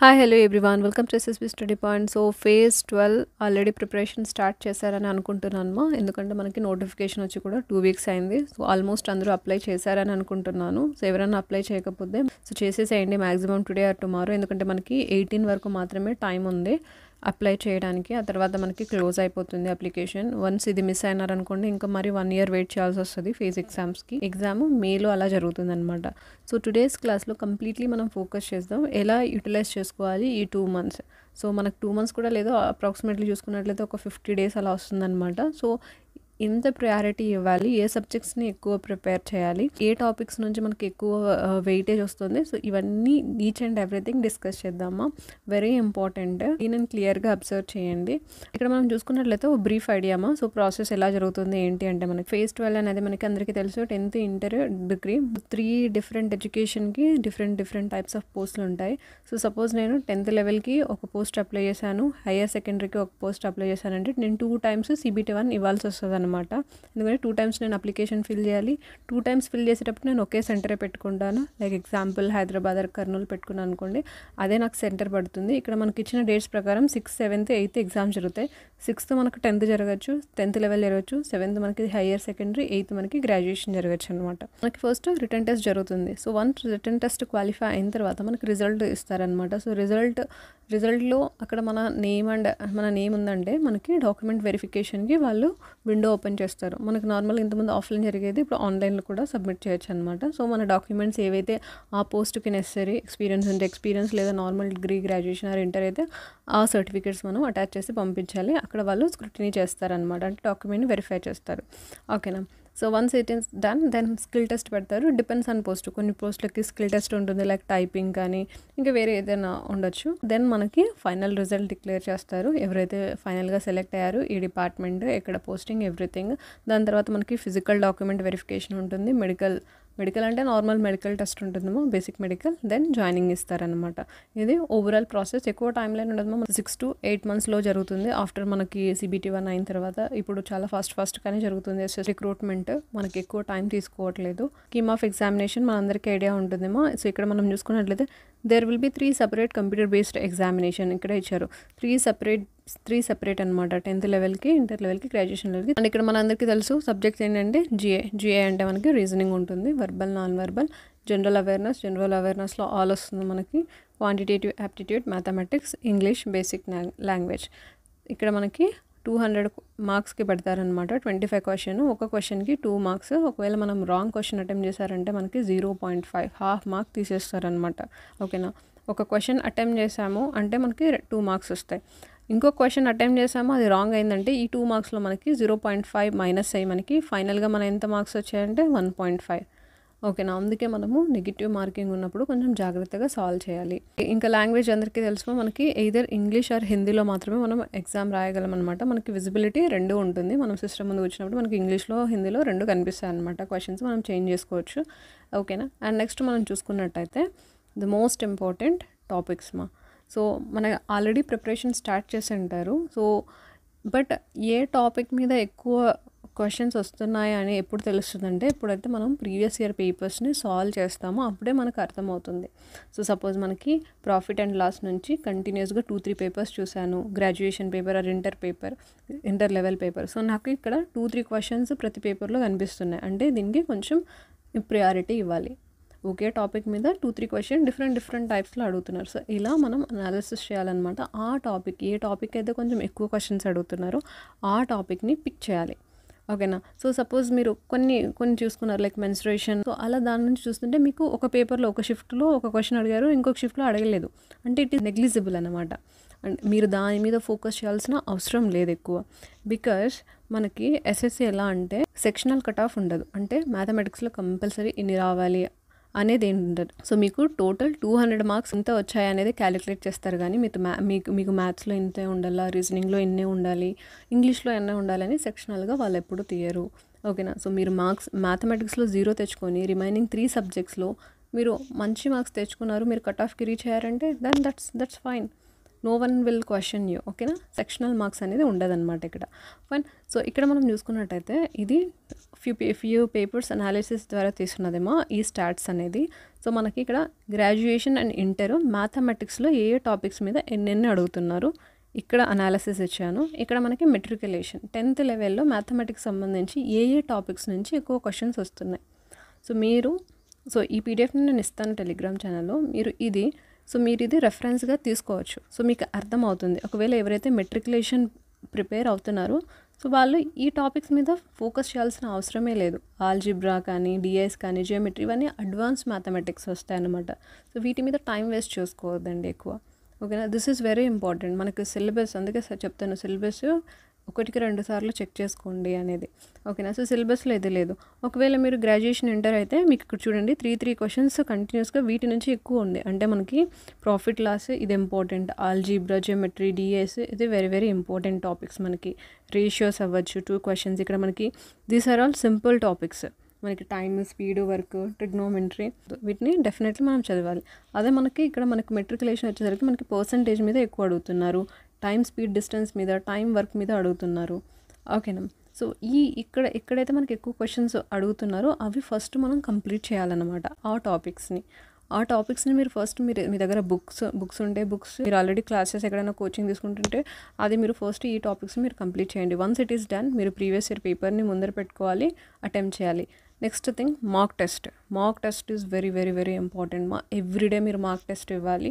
Hi hello everyone welcome to SSB study point. So phase 12 already preparation start చేశారని అనుకుంటున్నాను. ఎందుకంటే మనకి notification వచ్చి కూడా 2 వీక్స్ అయింది. సో ఆల్మోస్ట్ అందరూ అప్లై చేశారని అనుకుంటున్నాను. సో ఎవరైనా అప్లై చేయకపోతే సో చేసేసేయండి మ్యాక్సిమం టుడే ఆర్ టుమారో. ఎందుకంటే మనకి 18 వరకు మాత్రమే టైం ఉంది అప్లై చేయడానికి. ఆ తర్వాత మనకి క్లోజ్ అయిపోతుంది అప్లికేషన్. వన్స్ ఇది మిస్ అయినారనుకోండి ఇంకా మరి 1 ఇయర్ వెయిట్ చేయాల్సి వస్తుంది ఫేజ్ ఎగ్జామ్స్కి. ఎగ్జామ్ మేలో అలా జరుగుతుంది అనమాట. సో టుడేస్ క్లాస్లో కంప్లీట్లీ మనం ఫోకస్ చేద్దాం ఎలా యూటిలైజ్ చేసుకోవాలి ఈ 2 మంత్స్. సో మనకు 2 మంత్స్ కూడా లేదు, అప్రాక్సిమేట్లీ చూసుకున్నట్లయితే ఒక 50 days అలా వస్తుందన్నమాట. సో ఎంత ప్రయారిటీ ఇవ్వాలి, ఏ సబ్జెక్ట్స్ని ఎక్కువ ప్రిపేర్ చేయాలి, ఏ టాపిక్స్ నుంచి మనకి ఎక్కువ వెయిటేజ్ వస్తుంది, సో ఇవన్నీ ఈచ్ అండ్ ఎవ్రీథింగ్ డిస్కస్ చేద్దామా. వెరీ ఇంపార్టెంట్, నేను క్లియర్గా అబ్జర్వ్ చేయండి. ఇక్కడ మనం చూసుకున్నట్లయితే ఒక బ్రీఫ్ ఐడియామా. సో ప్రాసెస్ ఎలా జరుగుతుంది ఏంటి అంటే మనకి ఫేజ్ 12 అనేది మనకి అందరికీ తెలుసు 10th ఇంటర్ డిగ్రీ 3 డిఫరెంట్ ఎడ్యుకేషన్కి డిఫరెంట్ టైప్స్ ఆఫ్ పోస్టులు ఉంటాయి. సో సపోజ్ నేను 10th లెవెల్కి ఒక పోస్ట్ అప్లై చేశాను, హయ్యర్ సెకండరీకి ఒక పోస్ట్ అప్లై చేశానంటే నేను 2 times CBT 1 ఇవ్వాల్సి వస్తుంది అనమాట. ఎందుకంటే 2 times నేను అప్లికేషన్ ఫిల్ చేయాలి. 2 times ఫిల్ చేసేటప్పుడు నేను ఒకే సెంటరే పెట్టుకుంటాను. Like example Hyderabad or Kurnool పెట్టుకున్నాను అనుకోండి, అదే నాకు సెంటర్ పడుతుంది. ఇక్కడ మనకి ఇచ్చిన డేట్స్ ప్రకారం 6th 7th 8th ఎగ్జామ్స్ జరుగుతాయి. 6th మనకు 10th జరగచ్చు, 10th లెవెల్ జరగచ్చు, 7th మనకి హయ్యర్ సెకండరీ, 8th మనకి గ్రాడ్యుయేషన్ జరగచ్చు అనమాట. మనకి ఫస్ట్ రిటర్న్ టెస్ట్ జరుగుతుంది. So once return test qualify అయిన తర్వాత మనకి రిజల్ట్ ఇస్తారనమాట. సో రిజల్ట్లో అక్కడ మన నేమ్ ఉందంటే మనకి డాక్యుమెంట్ వెరిఫికేషన్కి వాళ్ళు విండో ఓపెన్ చేస్తారు. మనకు నార్మల్గా ఇంతకుముందు ఆఫ్లైన్ జరిగేది, ఇప్పుడు ఆన్లైన్లో కూడా సబ్మిట్ చేయొచ్చు అనమాట. సో మన డాక్యుమెంట్స్ ఏవైతే ఆ పోస్ట్కి నెసరీ ఎక్స్పీరియన్స్ ఉంటే ఎక్స్పీరియన్స్, లేదా normal degree graduation are inter అయితే ఆ సర్టిఫికేట్స్ మనం అటాచ్ చేసి పంపించాలి. అక్కడ వాళ్ళు స్క్రూటినీ చేస్తారనమాట, అంటే డాక్యుమెంట్ని వెరిఫై చేస్తారు. ఓకేనా. So once it is done then skill test పెడతారు. డిపెండ్స్ ఆన్ పోస్ట్, కొన్ని పోస్టులకి స్కిల్ టెస్ట్ ఉంటుంది, లైక్ టైపింగ్ కానీ ఇంకా వేరే ఏదైనా ఉండొచ్చు. దెన్ మనకి ఫైనల్ రిజల్ట్ డిక్లేర్ చేస్తారు, ఎవరైతే ఫైనల్గా సెలెక్ట్ అయ్యారు, ఈ డిపార్ట్మెంట్, ఎక్కడ పోస్టింగ్, ఎవ్రీథింగ్. దాని తర్వాత మనకి ఫిజికల్ డాక్యుమెంట్ వెరిఫికేషన్ ఉంటుంది, మెడికల్ అంటే నార్మల్ మెడికల్ టెస్ట్ ఉంటుందేమో, బేసిక్ మెడికల్, దెన్ జాయినింగ్ ఇస్తారనమాట. ఇది ఓవరాల్ ప్రాసెస్. ఎక్కువ టైం లైన్ ఉండదు, 6 to 8 monthsలో జరుగుతుంది. ఆఫ్టర్ మనకి CBT 1 అయిన తర్వాత ఇప్పుడు చాలా ఫాస్ట్గానే జరుగుతుంది ఎస్ఎస్ రిక్రూట్మెంట్. మనకి ఎక్కువ టైం తీసుకోవట్లేదు. స్కీమ్ ఆఫ్ ఎగ్జామినేషన్ మనందరికీ ఐడియా ఉంటుందేమో. సో ఇక్కడ మనం చూసుకున్నట్లయితే there will be 3 separate computer based examination ఇక్కడ ఇచ్చారు. 3 separate అనమాట, 10th లెవెల్కి, ఇంటర్ లెవెల్కి, గ్రాడ్యుయేషన్ లెవెల్కి. అండ్ ఇక్కడ మనందరికీ తెలుసు సబ్జెక్ట్స్ ఏంటంటే జిఏ అంటే మనకి రీజనింగ్ ఉంటుంది, వర్బల్, నాన్ వర్బల్, జనరల్ అవేర్నెస్లో ఆల్ వస్తుంది మనకి, quantitative aptitude, mathematics, English, basic language. ఇక్కడ మనకి 200 మార్క్స్కి పెడతారనమాట. 25 క్వశ్చన్, ఒక క్వశ్చన్కి 2 marks. ఒకవేళ మనం రాంగ్ క్వశ్చన్ అటెంప్ట్ చేశారంటే మనకి 0.5 హాఫ్ మార్క్ తీసేస్తారనమాట. ఓకేనా. ఒక క్వశ్చన్ అటెంప్ట్ చేసాము అంటే మనకి 2 marks వస్తాయి. ఇంకో క్వశ్చన్ అటెంప్ట్ చేసాము, అది రాంగ్ అయిందంటే ఈ 2 marksలో మనకి 0.5 మైనస్ అయ్యి మనకి ఫైనల్గా మన ఎంత మార్క్స్ వచ్చాయంటే 1.5. ఓకేనా. అందుకే మనము నెగిటివ్ మార్కింగ్ ఉన్నప్పుడు కొంచెం జాగ్రత్తగా సాల్వ్ చేయాలి. ఇంకా లాంగ్వేజ్ అందరికీ తెలుసు, మనకి ఎయిదర్ ఇంగ్లీష్ ఆర్ హిందీలో మాత్రమే మనం ఎగ్జామ్ రాయగలం అనమాట. మనకి విజిబిలిటీ 2 ఉంటుంది. మనం సిస్టమ్ ముందు వచ్చినప్పుడు మనకి ఇంగ్లీష్లో, హిందీలో 2 కనిపిస్తాయి అనమాట. క్వశ్చన్స్ మనం చేంజ్ చేసుకోవచ్చు. ఓకేనా. అండ్ నెక్స్ట్ మనం చూసుకున్నట్టయితే the most important topics so మన ఆల్రెడీ ప్రిపరేషన్ స్టార్ట్ చేసి ఉంటారు. సో బట్ ఏ టాపిక్ మీద ఎక్కువ క్వశ్చన్స్ వస్తున్నాయి అని ఎప్పుడు తెలుస్తుందంటే ఎప్పుడైతే మనం ప్రీవియస్ ఇయర్ పేపర్స్ని సాల్వ్ చేస్తామో అప్పుడే మనకు అర్థమవుతుంది. సో సపోజ్ మనకి ప్రాఫిట్ అండ్ లాస్ నుంచి కంటిన్యూస్గా 2-3 పేపర్స్ చూశాను, graduation paper are inter level paper. So నాకు ఇక్కడ 2-3 క్వశ్చన్స్ ప్రతి పేపర్లో కనిపిస్తున్నాయి, అంటే దీనికి కొంచెం ప్రయారిటీ ఇవ్వాలి. ఒకే టాపిక్ మీద 2-3 క్వశ్చన్ డిఫరెంట్ టైప్స్లో అడుగుతున్నారు. సో ఇలా మనం అనాలిసిస్ చేయాలన్నమాట. ఆ టాపిక్, ఏ టాపిక్ అయితే కొంచెం ఎక్కువ క్వశ్చన్స్ అడుగుతున్నారో ఆ టాపిక్ని పిక్ చేయాలి. ఓకేనా. సో సపోజ్ మీరు కొన్ని చూసుకున్నారు, లైక్ మెన్స్ట్రుయేషన్. సో అలా దాని నుంచి చూస్తుంటే మీకు ఒక పేపర్లో ఒక షిఫ్ట్లో ఒక క్వశ్చన్ అడిగారు, ఇంకొక షిఫ్ట్లో అడగలేదు అంటే ఇట్ ఈస్ నెగ్లిజిబుల్ అనమాట. అండ్ మీరు దాని మీద ఫోకస్ చేయాల్సిన అవసరం లేదు ఎక్కువ. బికాజ్ మనకి SSC ఎలా అంటే సెక్షనల్ కట్ ఆఫ్ ఉండదు, అంటే మ్యాథమెటిక్స్లో కంపల్సరీ ఇన్ని రావాలి అనేది ఏం ఉండదు. సో మీకు టోటల్ 200 మార్క్స్ ఎంత వచ్చాయి అనేది క్యాలిక్యులేట్ చేస్తారు, కానీ మీకు మ్యాథ్స్లో ఇంతే ఉండాలా, రీజనింగ్లో ఇన్నే ఉండాలి, ఇంగ్లీష్లో ఎన్నే ఉండాలని సెక్షనల్గా వాళ్ళు ఎప్పుడు తీయరు. ఓకేనా. సో మీరు మ్యాథమెటిక్స్లో 0 తెచ్చుకొని రిమైనింగ్ 3 subjectsలో మీరు మంచి మార్క్స్ తెచ్చుకున్నారు, మీరు కట్ ఆఫ్కి రీచ్ అయ్యారంటే then that's fine. No one will question you. ఓకేనా. సెక్షనల్ మార్క్స్ అనేది ఉండదన్నమాట ఇక్కడ. ఫైన్. సో ఇక్కడ మనం చూసుకున్నట్టయితే ఇది ఫ్యూ పేపర్స్ అనాలిసిస్ ద్వారా తీసుకున్నదేమో ఈ స్టాట్స్ అనేది. సో మనకి ఇక్కడ గ్రాడ్యుయేషన్ అండ్ ఇంటర్ మ్యాథమెటిక్స్లో ఏ టాపిక్స్ మీద ఎన్నెన్ని అడుగుతున్నారు, ఇక్కడ అనాలిసిస్ ఇచ్చాను. ఇక్కడ మనకి మెట్రికులేషన్ 10th లెవెల్లో మ్యాథమెటిక్స్ సంబంధించి ఏ టాపిక్స్ నుంచి ఎక్కువ క్వశ్చన్స్ వస్తున్నాయి. సో ఈ పీడిఎఫ్ని నేను ఇస్తాను టెలిగ్రామ్ ఛానల్లో. మీరు ఇది రెఫరెన్స్గా తీసుకోవచ్చు. సో మీకు అర్థమవుతుంది. ఒకవేళ ఎవరైతే మెట్రికులేషన్ ప్రిపేర్ అవుతున్నారో సో వాళ్ళు ఈ టాపిక్స్ మీద ఫోకస్ చేయాల్సిన అవసరమే లేదు. ఆల్జిబ్రా కానీ, డిఎస్ కానీ, జియోమెట్రీ ఇవన్నీ అడ్వాన్స్ మ్యాథమెటిక్స్ వస్తాయన్నమాట. సో వీటి మీద టైం వేస్ట్ చేసుకోవద్దండి ఎక్కువ. ఓకేనా, దిస్ ఈజ్ వెరీ ఇంపార్టెంట్. మనకు సిలబస్, అందుకే చెప్తాను సిలబస్ 1-2 సార్లు చెక్ చేసుకోండి అనేది. ఓకేనా, సో సిలబస్లో ఇది లేదు. ఒకవేళ మీరు గ్రాడ్యుయేషన్ ఇంటర్ అయితే మీకు ఇక్కడ చూడండి 3 క్వశ్చన్స్ కంటిన్యూస్గా వీటి నుంచి ఎక్కువ ఉంది. అంటే మనకి ప్రాఫిట్ లాస్ ఇది ఇంపార్టెంట్, ఆల్జీబ్రా, జియోమెట్రీ, డిఎస్ ఇది వెరీ వెరీ ఇంపార్టెంట్ టాపిక్స్. మనకి రేషియోస్ అవ్వచ్చు 2 క్వశ్చన్స్. ఇక్కడ మనకి these are all simple topics. మనకి టైమ్, స్పీడ్, వర్క్, ట్రిగ్నోమెట్రీ వీటిని డెఫినెట్లీ మనం చదవాలి. అదే మనకి మెట్రికులేషన్ వచ్చేసరికి మనకి పర్సంటేజ్ మీద ఎక్కువ అడుగుతున్నారు, టైం, స్పీడ్, డిస్టెన్స్ మీద, టైం, వర్క్ మీద అడుగుతున్నారు. ఓకేనా, సో ఎక్కడైతే మనకి ఎక్కువ క్వశ్చన్స్ అడుగుతున్నారో అవి ఫస్ట్ మనం కంప్లీట్ చేయాలన్నమాట. ఆ టాపిక్స్ని మీరు ఫస్ట్ మీ దగ్గర బుక్స్ ఉంటే మీరు ఆల్రెడీ క్లాసెస్ ఎక్కడైనా కోచింగ్ తీసుకుంటుంటే అది మీరు ఫస్ట్ ఈ టాపిక్స్ మీరు కంప్లీట్ చేయండి. వన్స్ ఇట్ ఈస్ డన్ మీరు ప్రీవియస్ ఇయర్ పేపర్ని ముందర పెట్టుకోవాలి, అటెంప్ట్ చేయాలి. Next thing mock test is very very very important. Everyday మీరు మాక్ టెస్ట్ ఇవ్వాలి.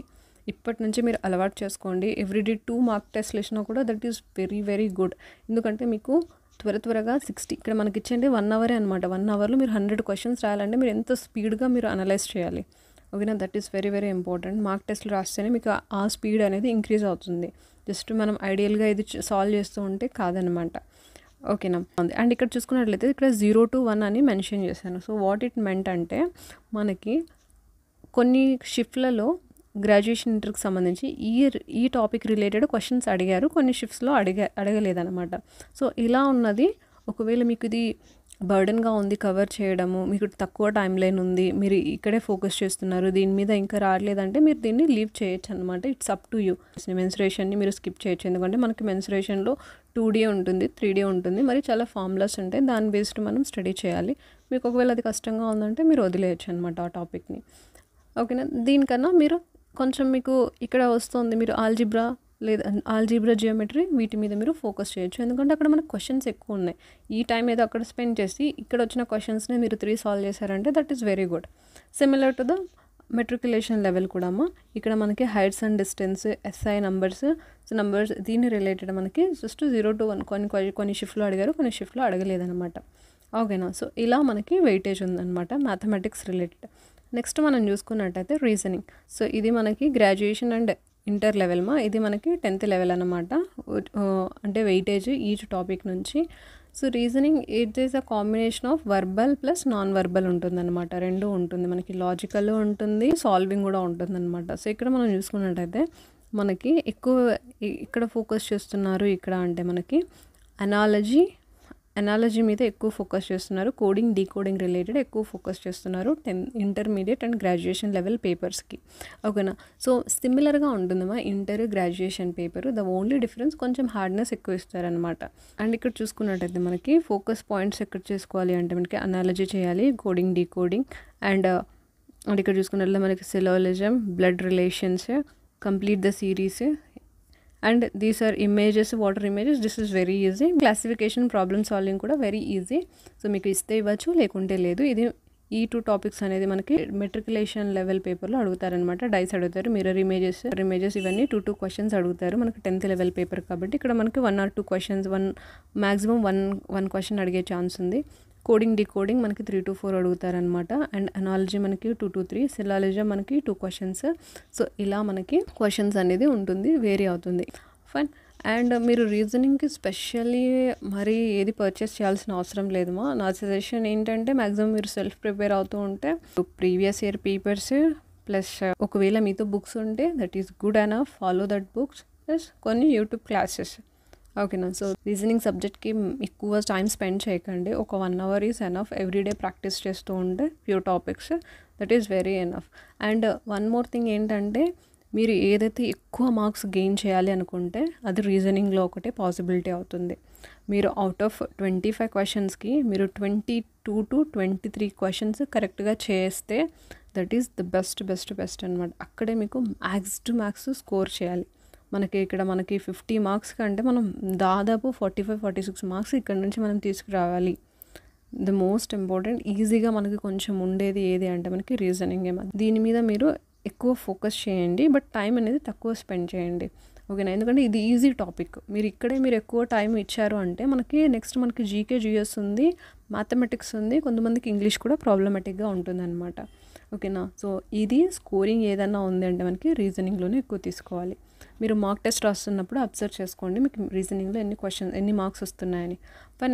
ఇప్పటి నుంచి మీరు అలవాటు చేసుకోండి. ఎవ్రీడే 2 మార్క్ టెస్ట్లు ఇచ్చినా కూడా that is very very good. ఎందుకంటే మీకు త్వరగా 60 ఇక్కడ మనకి ఇచ్చేది 1 అవరే అనమాట. 1 అవర్లో మీరు 100 క్వశ్చన్స్ రాయాలంటే మీరు ఎంత స్పీడ్గా మీరు అనలైజ్ చేయాలి. ఓకేనా, that is very very important. Mark టెస్ట్లు రాస్తేనే మీకు ఆ స్పీడ్ అనేది ఇంక్రీజ్ అవుతుంది. జస్ట్ మనం ఐడియల్గా ఇది సాల్వ్ చేస్తూ ఉంటే కాదనమాట. ఓకేనా, అండ్ ఇక్కడ చూసుకున్నట్లయితే ఇక్కడ 0 to 1 అని మెన్షన్ చేశాను. సో వాట్ ఇట్ మెంట్ అంటే మనకి కొన్ని షిఫ్ట్లలో గ్రాడ్యుయేషన్ ఇంటర్కి సంబంధించి ఈ టాపిక్ రిలేటెడ్ క్వశ్చన్స్ అడిగారు, కొన్ని షిఫ్ట్స్లో అడగలేదన్నమాట. సో ఇలా ఉన్నది. ఒకవేళ మీకు ఇది బర్డెన్గా ఉంది కవర్ చేయడము, మీకు తక్కువ టైం లైన్ ఉంది, మీరు ఇక్కడే ఫోకస్ చేస్తున్నారు, దీని మీద ఇంకా రావట్లేదంటే మీరు దీన్ని లీవ్ చేయొచ్చు అనమాట. It's up to you. మెన్సురేషన్ని మీరు స్కిప్ చేయొచ్చు. ఎందుకంటే మనకి మెన్సురేషన్లో 2D ఉంటుంది, 3D ఉంటుంది, మరి చాలా ఫార్ములాస్ ఉంటాయి. దాని బేస్డ్ మనం స్టడీ చేయాలి. మీకు ఒకవేళ అది కష్టంగా ఉందంటే మీరు వదిలేయచ్చు అనమాట ఆ టాపిక్ని. ఓకేనా, దీనికన్నా మీరు కొంచెం మీకు ఇక్కడ వస్తుంది, మీరు ఆల్జీబ్రా, జియోమెట్రీ వీటి మీద మీరు ఫోకస్ చేయొచ్చు. ఎందుకంటే అక్కడ మనకు క్వశ్చన్స్ ఎక్కువ ఉన్నాయి. ఈ టైం ఏదో అక్కడ స్పెండ్ చేసి ఇక్కడ వచ్చిన క్వశ్చన్స్ని మీరు 3 సాల్వ్ చేశారంటే that is very good. Similar to the matriculation level కూడా ఇక్కడ మనకి heights and distance, SI numbers దీని రిలేటెడ్ మనకి జస్ట్ 0 to 1 కొన్ని షిఫ్ట్లో అడిగారు, కొన్ని షిఫ్ట్లో అడగలేదన్నమాట. ఓకేనా, సో ఇలా మనకి వెయిటేజ్ ఉందన్నమాట మ్యాథమెటిక్స్ రిలేటెడ్. నెక్స్ట్ మనం చూసుకున్నట్టయితే రీజనింగ్. సో ఇది మనకి గ్రాడ్యుయేషన్ అండ్ ఇంటర్ లెవెల్ ఇది మనకి 10th లెవెల్ అనమాట. అంటే వెయిటేజ్ ఈచ్ టాపిక్ నుంచి. So reasoning it is a combination of verbal plus non verbal ఉంటుందన్నమాట. 2 ఉంటుంది మనకి, లాజికల్ ఉంటుంది, సాల్వింగ్ కూడా ఉంటుందన్నమాట. సో ఇక్కడ మనం చూసుకున్నట్టయితే మనకి ఎక్కువ ఇక్కడ ఫోకస్ చేస్తున్నారు. ఇక్కడ అంటే మనకి అనాలజీ మీద ఎక్కువ ఫోకస్ చేస్తున్నారు. కోడింగ్, డీకోడింగ్ రిలేటెడ్ ఎక్కువ ఫోకస్ చేస్తున్నారు 10th intermediate and graduation level పేపర్స్కి. ఓకేనా, సో సిమిలర్గా ఉంటుందమ్మా inter graduation paper. The only difference కొంచెం హార్డ్నెస్ ఎక్కువ ఇస్తారనమాట. అండ్ ఇక్కడ చూసుకున్నట్టయితే మనకి ఫోకస్ పాయింట్స్ ఎక్కడ చేసుకోవాలి అంటే మనకి అనాలజీ చేయాలి, కోడింగ్, డీకోడింగ్ అండ్ ఇక్కడ చూసుకున్నట్లయితే మనకి syllogism, blood relations, complete the series and these are images, water images. This is very easy. Classification, problem solving కూడా వెరీ ఈజీ. సో మీకు ఇస్తే ఇవ్వచ్చు, లేకుంటే లేదు. ఇది ఈ 2 టాపిక్స్ అనేది మనకి మెట్రికులేషన్ లెవెల్ పేపర్లో అడుగుతారనమాట. డైస్ అడుగుతారు, మిర్రర్ ఇమేజెస్ ఇవన్నీ 2 క్వశ్చన్స్ అడుగుతారు మనకి 10th లెవెల్ పేపర్ కాబట్టి. ఇక్కడ మనకి 1 or 2 క్వశ్చన్స్, మ్యాక్సిమం 1 క్వశ్చన్ అడిగే ఛాన్స్ ఉంది. కోడింగ్, డీకోడింగ్ మనకి 3 to 4 అడుగుతారనమాట. అండ్ అనాలజీ మనకి 2 to 3, సిలాలజం మనకి 2 క్వశ్చన్స్. సో ఇలా మనకి క్వశ్చన్స్ అనేది ఉంటుంది, వేరీ అవుతుంది. ఫైన్. అండ్ మీరు రీజనింగ్కి స్పెషల్లీ మరి ఏది పర్చేస్ చేయాల్సిన అవసరం లేదు. నా సజెషన్ ఏంటంటే మ్యాక్సిమం మీరు సెల్ఫ్ ప్రిపేర్ అవుతూ ఉంటే ప్రీవియస్ ఇయర్ పేపర్స్ ప్లస్ ఒకవేళ మీతో బుక్స్ ఉంటే that is good enough. Follow that books plus కొన్ని యూట్యూబ్ క్లాసెస్. ఓకేనా, సో రీజనింగ్ సబ్జెక్ట్కి ఎక్కువ టైం స్పెండ్ చేయకండి. ఒక 1 hour is enough. Everyday practice చేస్తూ ఉంటే few topics that is very enough. And one more thing ఏంటంటే మీరు ఏదైతే ఎక్కువ మార్క్స్ గెయిన్ చేయాలి అనుకుంటే అది రీజనింగ్లో ఒకటే పాసిబిలిటీ అవుతుంది. మీరు అవుట్ ఆఫ్ 25 క్వశ్చన్స్కి మీరు 22 to 23 క్వశ్చన్స్ కరెక్ట్గా చేస్తే దట్ ఈస్ ద బెస్ట్ అనమాట. అక్కడే మీకు మ్యాక్స్ టు మ్యాక్స్ స్కోర్ చేయాలి. ఇక్కడ మనకి 50 మార్క్స్ కంటే మనం దాదాపు 45-46 మార్క్స్ ఇక్కడ నుంచి మనం తీసుకురావాలి. ద మోస్ట్ ఇంపార్టెంట్ ఈజీగా మనకి కొంచెం ఉండేది ఏది అంటే మనకి రీజనింగ్. దీని మీద మీరు ఎక్కువ ఫోకస్ చేయండి, బట్ టైం అనేది తక్కువ స్పెండ్ చేయండి. ఓకేనా, ఎందుకంటే ఇది ఈజీ టాపిక్. మీరు ఎక్కువ టైం ఇచ్చారు అంటే నెక్స్ట్ మనకి జీకే జిఎస్ ఉంది, మ్యాథమెటిక్స్ ఉంది, కొంతమందికి ఇంగ్లీష్ కూడా ప్రాబ్లమాటిక్గా ఉంటుంది అనమాట. ఓకేనా, సో ఇది స్కోరింగ్ ఏదైనా ఉంది అంటే మనకి రీజనింగ్లోనే ఎక్కువ తీసుకోవాలి. మీరు మార్క్ టెస్ట్ రాస్తున్నప్పుడు అబ్జర్వ్ చేసుకోండి మీకు రీజనింగ్లో ఎన్ని మార్క్స్ వస్తున్నాయని.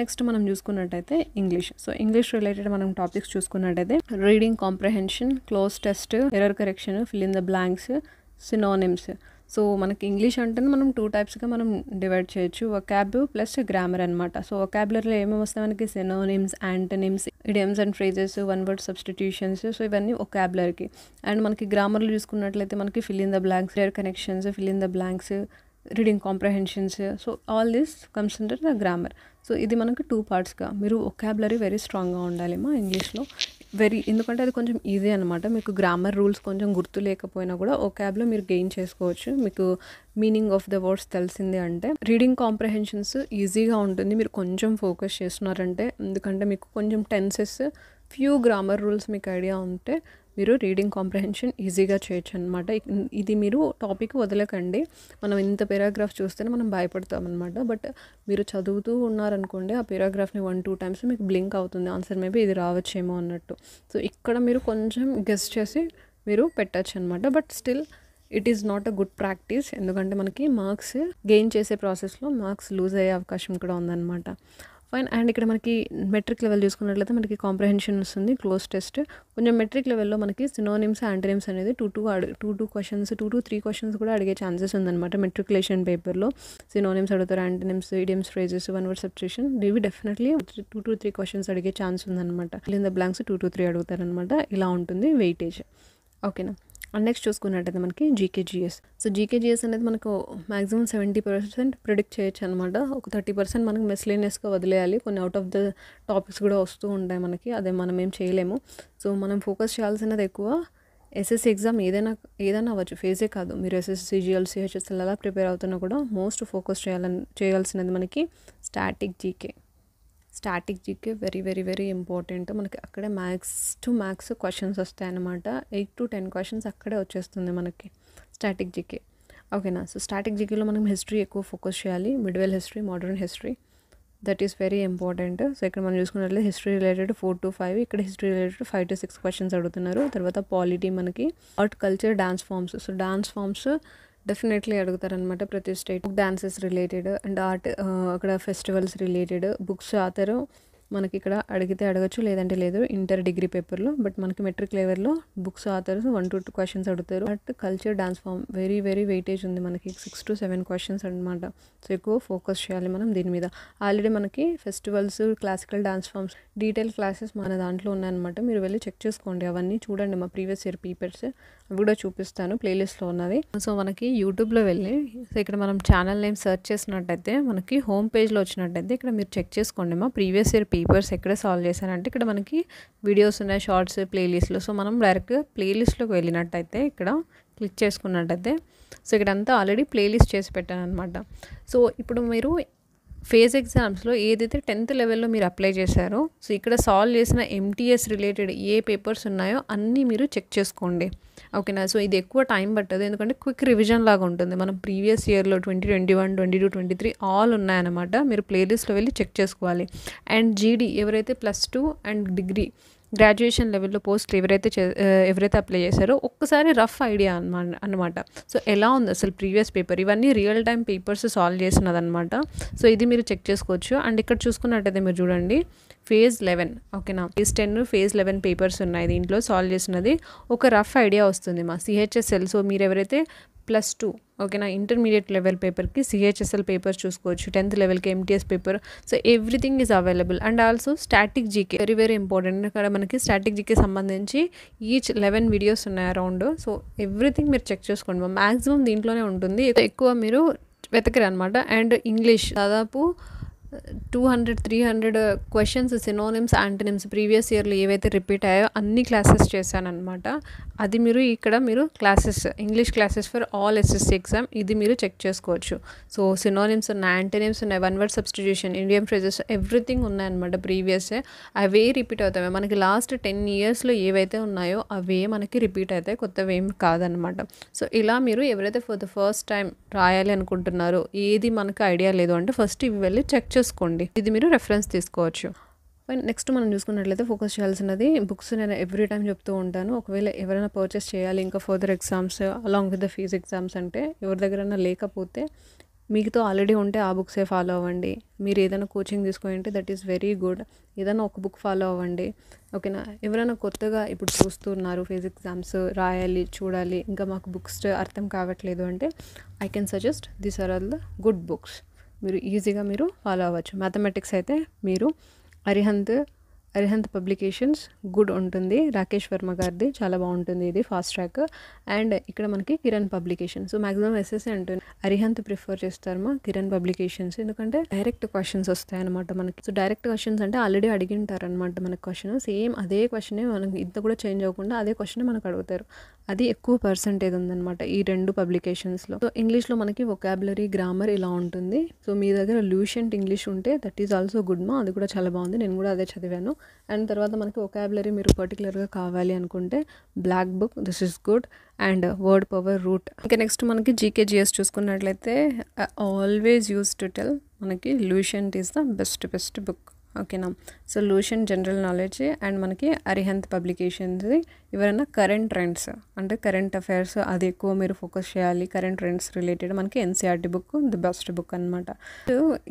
నెక్స్ట్ మనం చూసుకున్నట్టయితే ఇంగ్లీష్. సో ఇంగ్లీష్ రిలేటెడ్ మనం టాపిక్స్ చూసుకున్నట్టయితే reading comprehension, cloze test, error correction, fill in the blanks, synonyms. So మనకి ఇంగ్లీష్ అంటే మనం 2 టైప్స్గా మనం డివైడ్ చేయొచ్చు, వొకాబ్ ప్లస్ గ్రామర్ అనమాట. సో వొకాబులరీలో ఏమేమి వస్తాయి మనకి synonyms, antonyms, idioms and phrases, one word substitutions. So ఇవన్నీ వొకాబులరీకి. అండ్ మనకి గ్రామర్లో చూసుకున్నట్లయితే మనకి fill in the blanks, error connections, fill in the blanks, reading comprehensions. So all this comes under the grammar. So ఇది మనకు 2 పార్ట్స్గా. మీరు వొకాబులరీ వెరీ స్ట్రాంగ్గా ఉండాలి మా ఇంగ్లీష్లో, ఎందుకంటే అది కొంచెం ఈజీ అనమాట. మీకు గ్రామర్ రూల్స్ కొంచెం గుర్తు లేకపోయినా కూడా వొకాబ్లో మీరు గెయిన్ చేసుకోవచ్చు, మీకు మీనింగ్ ఆఫ్ ద వర్డ్స్ తెలిసింది అంటే. రీడింగ్ కాంప్రహెన్షన్స్ ఈజీగా ఉంటుంది మీరు కొంచెం ఫోకస్ చేస్తున్నారంటే, ఎందుకంటే మీకు కొంచెం టెన్సెస్, ఫ్యూ గ్రామర్ రూల్స్ మీకు ఐడియా ఉంటే మీరు రీడింగ్ కాంప్రహెన్షన్ ఈజీగా చేయొచ్చు అనమాట. ఇది మీరు టాపిక్ వదలకండి. మనం ఇంత పేరాగ్రాఫ్ చూస్తేనే మనం భయపడతాం అనమాట. బట్ మీరు చదువుతూ ఉన్నారనుకోండి, ఆ పేరాగ్రాఫ్ని 1-2 టైమ్స్ మీకు బ్లింక్ అవుతుంది ఆన్సర్ మేబీ ఇది రావచ్చేమో అన్నట్టు. సో ఇక్కడ మీరు కొంచెం గెస్ చేసి మీరు పెట్టచ్చు అనమాట. But still it is not a good practice, ఎందుకంటే మనకి మార్క్స్ గెయిన్ చేసే ప్రాసెస్లో మార్క్స్ లూజ్ అయ్యే అవకాశం కూడా ఉందన్నమాట. ఫైన్. అండ్ ఇక్కడ మనకి మెట్రిక్ లెవెల్ చూసుకున్నట్లయితే మనకి కాంప్రహెన్షన్ వస్తుంది, క్లోజ్ టెస్ట్. కొంచెం మెట్రిక్ లెవెల్లో మనకి సినోనిమ్స్, యాంటనిమ్స్ అనేది 2 క్వశ్చన్స్, 2 to 3 క్వశ్చన్స్ కూడా అడిగే ఛాన్సెస్ ఉందన్నమాట. మెట్రికులేషన్ పేపర్లో సినోనిమ్స్ అడుగుతారు, antonyms, idioms, phrases, one word substitution, ఇవి డెఫినెట్లీ 2 to 3 క్వశ్చన్స్ అడిగే ఛాన్స్ ఉందన్నమాట. In the blanks 2 to 3 అడుగుతారనమాట. ఇలా ఉంటుంది వెయిటేజ్. ఓకేనా. అండ్ నెక్స్ట్ చూసుకున్నట్టయితే మనకి జీకేజిఎస్. సో జీకేజిఎస్ అనేది మనకు మ్యాక్సిమం 70% ప్రిడిక్ట్ చేయొచ్చు అనమాట. ఒక 30% మనకి మిస్లేనియస్గా వదిలేయాలి. కొన్ని అవుట్ ఆఫ్ ద టాపిక్స్ కూడా వస్తూ ఉంటాయి మనకి, అదే మనం ఏం చేయలేము. సో మనం ఫోకస్ చేయాల్సినది ఎక్కువ ఎస్ఎస్సి ఎగ్జామ్ ఏదైనా అవ్వచ్చు, ఫేజే కాదు. మీరు ఎస్ఎస్సి, సిజిఎల్, సిహెచ్ఎస్ఎల్ అలా ప్రిపేర్ అవుతున్నా కూడా మోస్ట్ ఫోకస్ చేయాల్సినది మనకి స్టాటిక్ జీకే వెరీ ఇంపార్టెంట్. మనకి అక్కడే మ్యాక్స్ టు మ్యాక్స్ క్వశ్చన్స్ వస్తాయన్నమాట. 8 to 10 క్వశ్చన్స్ అక్కడే వచ్చేస్తుంది మనకి స్టాటిక్ జీకే. ఓకేనా. సో స్టాటిక్ జీకేలో మనం హిస్టరీ ఎక్కువ ఫోకస్ చేయాలి, medieval history, modern history, that is very important. So ఇక్కడ మనం చూసుకున్నట్లయితే హిస్టరీ రిలేటెడ్ 4 to 5, ఇక్కడ హిస్టరీ రిలేటెడ్ 5 to 6 క్వశ్చన్స్ అడుగుతున్నారు. తర్వాత పాలిటీ మనకి art, culture, dance forms. So dance forms definitely అడుగుతారనమాట ప్రతి state. Dances related and art, అక్కడ ఫెస్టివల్స్ రిలేటెడ్, బుక్స్ ఆథర్ మనకి ఇక్కడ అడిగితే అడగచ్చు, లేదంటే లేదు ఇంటర్ డిగ్రీ పేపర్లో. బట్ మనకి మెట్రిక్ లెవెల్లో బుక్స్ ఆథర్స్ 1 to 2 క్వశ్చన్స్ అడుగుతారు. But culture, dance form very weightage ఉంది మనకి, 6 to 7 క్వశ్చన్స్ అనమాట. సో ఎక్కువ ఫోకస్ చేయాలి మనం దీని మీద. ఆల్రెడీ మనకి festivals, classical dance forms detail classes మన దాంట్లో ఉన్నాయన్నమాట. మీరు వెళ్ళి చెక్ చేసుకోండి, అవన్నీ చూడండి. మా ప్రీవియస్ ఇయర్ పేపర్స్ అవి కూడా చూపిస్తాను, ప్లేలిస్ట్లో ఉన్నవి. సో మనకి యూట్యూబ్లో వెళ్ళి సో ఇక్కడ మనం ఛానల్ నేమ్ సెర్చ్ చేసినట్టయితే మనకి హోమ్ పేజ్లో వచ్చినట్టయితే ఇక్కడ మీరు చెక్ చేసుకోండి. మా ప్రీవియస్ ఇయర్ పేపర్స్ ఎక్కడ సాల్వ్ చేశానంటే ఇక్కడ మనకి వీడియోస్ ఉన్నాయి, షార్ట్స్, ప్లేలిస్ట్లో. సో మనం డైరెక్ట్గా ప్లేలిస్ట్లోకి వెళ్ళినట్టయితే ఇక్కడ క్లిక్ చేసుకున్నట్టయితే సో ఇక్కడంతా ఆల్రెడీ ప్లేలిస్ట్ చేసి పెట్టాను అనమాట. సో ఇప్పుడు మీరు ఫేజ్ ఎగ్జామ్స్లో ఏదైతే 10th లెవెల్లో మీరు అప్లై చేశారో సో ఇక్కడ సాల్వ్ చేసిన ఎంటీఎస్ రిలేటెడ్ ఏ పేపర్స్ ఉన్నాయో అన్నీ మీరు చెక్ చేసుకోండి. ఓకేనా. సో ఇది ఎక్కువ టైం పట్టదు, ఎందుకంటే క్విక్ రివిజన్ లాగా ఉంటుంది. మనం ప్రీవియస్ ఇయర్లో 2021, 22, 23 ఆల్ ఉన్నాయన్నమాట. మీరు ప్లేలిస్ట్లో వెళ్ళి చెక్ చేసుకోవాలి. అండ్ జీడీ ఎవరైతే +2 అండ్ డిగ్రీ గ్రాడ్యుయేషన్ లెవెల్లో పోస్టులు ఎవరైతే అప్లై చేశారో ఒక్కసారి రఫ్ ఐడియా అన్నమాట. సో ఎలా ఉంది అసలు ప్రీవియస్ పేపర్, ఇవన్నీ రియల్ టైం పేపర్స్ సాల్వ్ చేసినదనమాట. సో ఇది మీరు చెక్ చేసుకోవచ్చు. అండ్ ఇక్కడ చూసుకున్నట్టయితే మీరు చూడండి ఫేజ్ 11, ఓకేనా, ఫేజ్ 10, ఫేజ్ 11 పేపర్స్ ఉన్నాయి. దీంట్లో సాల్వ్ చేసినది ఒక రఫ్ ఐడియా వస్తుంది మా సిహెచ్ఎస్ఎల్. సో మీరు ఎవరైతే +2 ఓకేనా. ఇంటర్మీడియట్ లెవెల్ పేపర్కి సిహెచ్ఎస్ఎల్ పేపర్స్ చూసుకోవచ్చు, 10th లెవెల్కి MTS paper. So everything is available. And also static GK very very important. ఇక్కడ మనకి స్టాటిక్ జీకే సంబంధించి ఈచ్ 11 వీడియోస్ ఉన్నాయి అరౌండ్. సో ఎవ్రీథింగ్ మీరు చెక్ చేసుకోండి. మ్యాక్సిమం దీంట్లోనే ఉంటుంది, ఎక్కువ మీరు వెతకరు అనమాట. అండ్ ఇంగ్లీష్ దాదాపు 200-300 క్వశ్చన్స్, సినోనిమ్స్, యాంటనిమ్స్ ప్రీవియస్ ఇయర్లో ఏవైతే రిపీట్ అయ్యాయో అన్ని క్లాసెస్ చేశానమాట. అది మీరు ఇక్కడ మీరు classes, English classes for all SSC exam, ఇది మీరు చెక్ చేసుకోవచ్చు. సో సినోనిమ్స్ ఉన్నాయి, యాంటనిమ్స్ ఉన్నాయి, one word substitution, Indian phrases, everything ఉన్నాయన్నమాట. ప్రీవియస్ అవే రిపీట్ అవుతాయి. మనకి లాస్ట్ 10 ఇయర్స్లో ఏవైతే ఉన్నాయో అవే మనకి రిపీట్ అవుతాయి, కొత్తవి ఏం కాదనమాట. సో ఇలా మీరు ఎవరైతే ఫర్ ద ఫస్ట్ టైం రాయాలి అనుకుంటున్నారో, ఏది మనకు ఐడియా లేదు అంటే ఫస్ట్ ఇవి వెళ్ళి చెక్ చేసుకోండి. ఇది మీరు రెఫరెన్స్ తీసుకోవచ్చు. నెక్స్ట్ మనం చూసుకున్నట్లయితే ఫోకస్ చేయాల్సినది బుక్స్. నేను ఎవ్రీ టైం చెప్తూ ఉంటాను, ఒకవేళ ఎవరైనా పర్చేస్ చేయాలి ఇంకా further exams along with the fees exams అంటే ఎవరి దగ్గరైనా లేకపోతే మీతో ఆల్రెడీ ఉంటే ఆ బుక్సే ఫాలో అవ్వండి. మీరు ఏదైనా కోచింగ్ తీసుకుంటే దట్ ఈస్ వెరీ గుడ్. ఏదైనా ఒక బుక్ ఫాలో అవ్వండి, ఓకేనా. ఎవరైనా కొత్తగా ఇప్పుడు చూస్తున్నారు, ఫేజ్ ఎగ్జామ్స్ రాయాలి, చూడాలి, ఇంకా మాకు బుక్స్ అర్థం కావట్లేదు అంటే I can suggest these are all the good books. మీరు ఈజీగా మీరు ఫాలో అవ్వచ్చు. మ్యాథమెటిక్స్ అయితే మీరు అరిహంత్ పబ్లికేషన్స్ గుడ్ ఉంటుంది, రాకేష్ వర్మ గారిది చాలా బాగుంటుంది, ఇది ఫాస్ట్ ట్రాక్. అండ్ ఇక్కడ మనకి Kiran publications. So maximum SSC అంటుంది, అరిహంత్ ప్రిఫర్ చేస్తారమ్మా కిరణ్ పబ్లికేషన్స్, ఎందుకంటే డైరెక్ట్ క్వశ్చన్స్ వస్తాయన్నమాట మనకి. సో డైరెక్ట్ క్వశ్చన్స్ అంటే ఆల్రెడీ అడిగింటారనమాట మనకి క్వశ్చన్, సేమ్ అదే క్వశ్చనే మనకి ఇంత కూడా చేంజ్ అవ్వకుండా అదే క్వశ్చన్ మనకు అడుగుతారు. అది ఎక్కువ పర్సెంటేజ్ ఉందన్నమాట ఈ 2 పబ్లికేషన్స్లో. సో ఇంగ్లీష్లో మనకి వొకాబులరీ, గ్రామర్ ఇలా ఉంటుంది. సో మీ దగ్గర లూషెంట్ ఇంగ్లీష్ ఉంటే దట్ ఈజ్ ఆల్సో గుడ్ మా, అది కూడా చాలా బాగుంది, నేను కూడా అదే చదివాను. అండ్ తర్వాత మనకి వొకాబులరీ మీరు పర్టికులర్గా కావాలి అనుకుంటే black book, this is good. And word power, root. ఇంకా నెక్స్ట్ మనకి జీకే జిఎస్ చూసుకున్నట్లయితే ఆల్వేస్ యూస్ టు టెల్ మనకి Lucent is the best book, ఓకేనా. So Lucent general knowledge and మనకి అరిహంత్ పబ్లికేషన్స్. ఎవరైనా కరెంట్ ట్రెండ్స్ అంటే కరెంట్ అఫైర్స్ అది ఎక్కువ మీరు ఫోకస్ చేయాలి, కరెంట్ ట్రెండ్స్ రిలేటెడ్ మనకి NCERT book the best book అనమాట.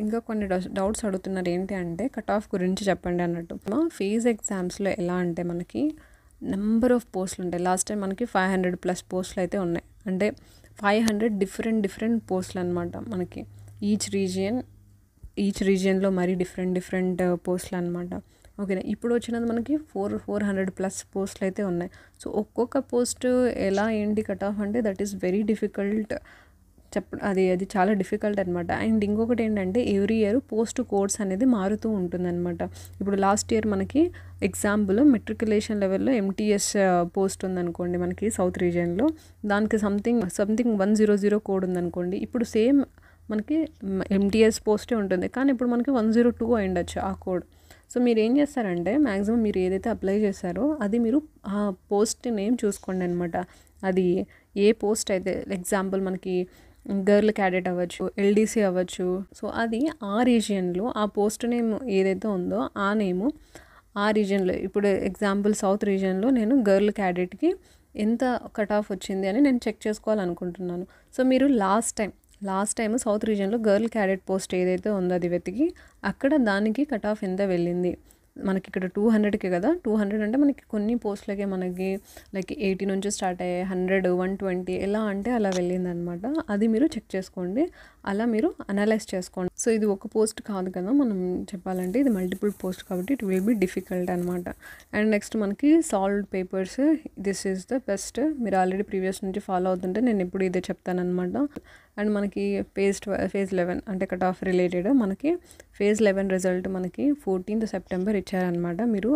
ఇంకా కొన్ని డౌట్స్ అడుగుతున్నారు, ఏంటి అంటే కట్ ఆఫ్ గురించి చెప్పండి అన్నట్టు. ఫేజ్ ఎగ్జామ్స్లో ఎలా అంటే మనకి నెంబర్ ఆఫ్ పోస్టులు ఉంటాయి. లాస్ట్ టైం మనకి 500+ పోస్టులు అయితే ఉన్నాయి, అంటే 500 డిఫరెంట్ పోస్టులు అనమాట మనకి. ఈచ్ రీజియన్లో మరి డిఫరెంట్ పోస్టులు అనమాట, ఓకేనా. ఇప్పుడు వచ్చినది మనకి 400+ పోస్టులు అయితే ఉన్నాయి. సో ఒక్కొక్క పోస్ట్ ఎలా ఏంటి కట్ ఆఫ్ అంటే దట్ ఈస్ వెరీ డిఫికల్ట్ అది చాలా డిఫికల్ట్ అనమాట. అండ్ ఇంకొకటి ఏంటంటే ఎవ్రీ ఇయర్ పోస్ట్ కోడ్స్ అనేది మారుతూ ఉంటుందన్నమాట. ఇప్పుడు లాస్ట్ ఇయర్ మనకి ఎగ్జాంపుల్ మెట్రికులేషన్ లెవెల్లో ఎంటీఎస్ పోస్ట్ ఉందనుకోండి మనకి సౌత్ రీజియన్లో, దానికి సంథింగ్ 100 కోడ్ ఉందనుకోండి. ఇప్పుడు సేమ్ మనకి ఎంటీఎస్ పోస్టే ఉంటుంది, కానీ ఇప్పుడు మనకి 102 అయ్యుండొచ్చు ఆ కోడ్. సో మీరు ఏం చేస్తారంటే మ్యాక్సిమం మీరు ఏదైతే అప్లై చేశారో అది మీరు ఆ పోస్ట్ నేమ్ చూసుకోండి అనమాట. అది ఏ పోస్ట్ అయితే, ఎగ్జాంపుల్ మనకి గర్ల్ క్యాడెట్ అవ్వచ్చు, ఎల్డీసీ అవ్వచ్చు. సో అది ఆ రీజియన్లో ఆ పోస్ట్ నేమ్ ఏదైతే ఉందో ఆ నేము ఆ రీజియన్లో, ఇప్పుడు ఎగ్జాంపుల్ సౌత్ రీజియన్లో నేను గర్ల్ క్యాడెట్కి ఎంత కట్ ఆఫ్ వచ్చింది అని నేను చెక్ చేసుకోవాలనుకుంటున్నాను. సో మీరు లాస్ట్ టైం సౌత్ రీజియన్లో గర్ల్ క్యాడెట్ పోస్ట్ ఏదైతే ఉందో అది వెతికి అక్కడ దానికి కట్ ఆఫ్ ఎంత వెళ్ళింది. మనకి ఇక్కడ 200కి కదా, 200 అంటే మనకి కొన్ని పోస్టులకే మనకి లైక్ 80 నుంచి స్టార్ట్ అయ్యాయి, 100, 120 ఎలా అంటే అలా వెళ్ళిందనమాట. అది మీరు చెక్ చేసుకోండి, అలా మీరు అనలైజ్ చేసుకోండి. సో ఇది ఒక పోస్ట్ కాదు కదా మనం చెప్పాలంటే, ఇది మల్టిపుల్ పోస్ట్ కాబట్టి ఇట్ విల్ బి డిఫికల్ట్ అనమాట. అండ్ నెక్స్ట్ మనకి solved papers, this is the best. మీరు ఆల్రెడీ ప్రీవియస్ నుంచి ఫాలో అవుతుంటే నేను ఎప్పుడు ఇదే చెప్తానమాట. అండ్ మనకి ఫేజ్ 11 అంటే కట్ ఆఫ్ రిలేటెడ్ మనకి ఫేజ్ 11 రిజల్ట్ మనకి 14th సెప్టెంబర్ ఇచ్చారనమాట. మీరు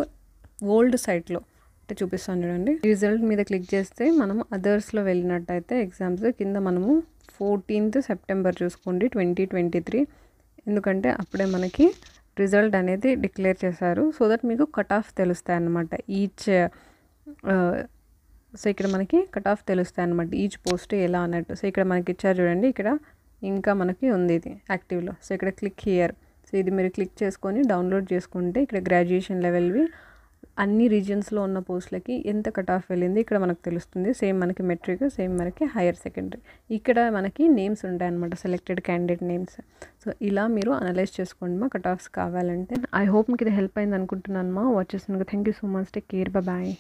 ఓల్డ్ సైట్లో అంటే చూపిస్తాను చూడండి, రిజల్ట్ మీద క్లిక్ చేస్తే మనం అదర్స్లో వెళ్ళినట్టయితే ఎగ్జామ్స్ కింద మనము 14th సెప్టెంబర్ చూసుకోండి 2023, ఎందుకంటే అప్పుడే మనకి రిజల్ట్ అనేది డిక్లేర్ చేశారు. సో దట్ మీకు కట్ ఆఫ్ తెలుస్తాయి అన్నమాట ఈచ్. సో ఇక్కడ మనకి కట్ ఆఫ్ తెలుస్తాయి అన్నమాట ఈచ్ పోస్ట్ ఎలా అన్నట్టు. సో ఇక్కడ మనకి ఇచ్చారు చూడండి, ఇక్కడ ఇంకా మనకి ఉంది ఇది యాక్టివ్లో. సో ఇక్కడ క్లిక్ హియర్, సో ఇది మీరు క్లిక్ చేసుకొని డౌన్లోడ్ చేసుకుంటే ఇక్కడ గ్రాడ్యుయేషన్ లెవెల్వి అన్ని రీజియన్స్లో ఉన్న పోస్టులకి ఎంత కట్ ఆఫ్ వెళ్ళింది ఇక్కడ మనకు తెలుస్తుంది. సేమ్ మనకి మెట్రిక్, సేమ్ మనకి హైయర్ సెకండరీ, ఇక్కడ మనకి నేమ్స్ ఉంటాయి అనమాట, సెలెక్టెడ్ క్యాండిడేట్ నేమ్స్. సో ఇలా మీరు అనలైజ్ చేసుకోండి మా కట్ ఆఫ్స్ కావాలంటే. ఐ హోప్ మీకు ఇది హెల్ప్ అయింది అనుకుంటున్నాను మా. వాచ్ చేసినందుకు thank you so much. Take care, bye.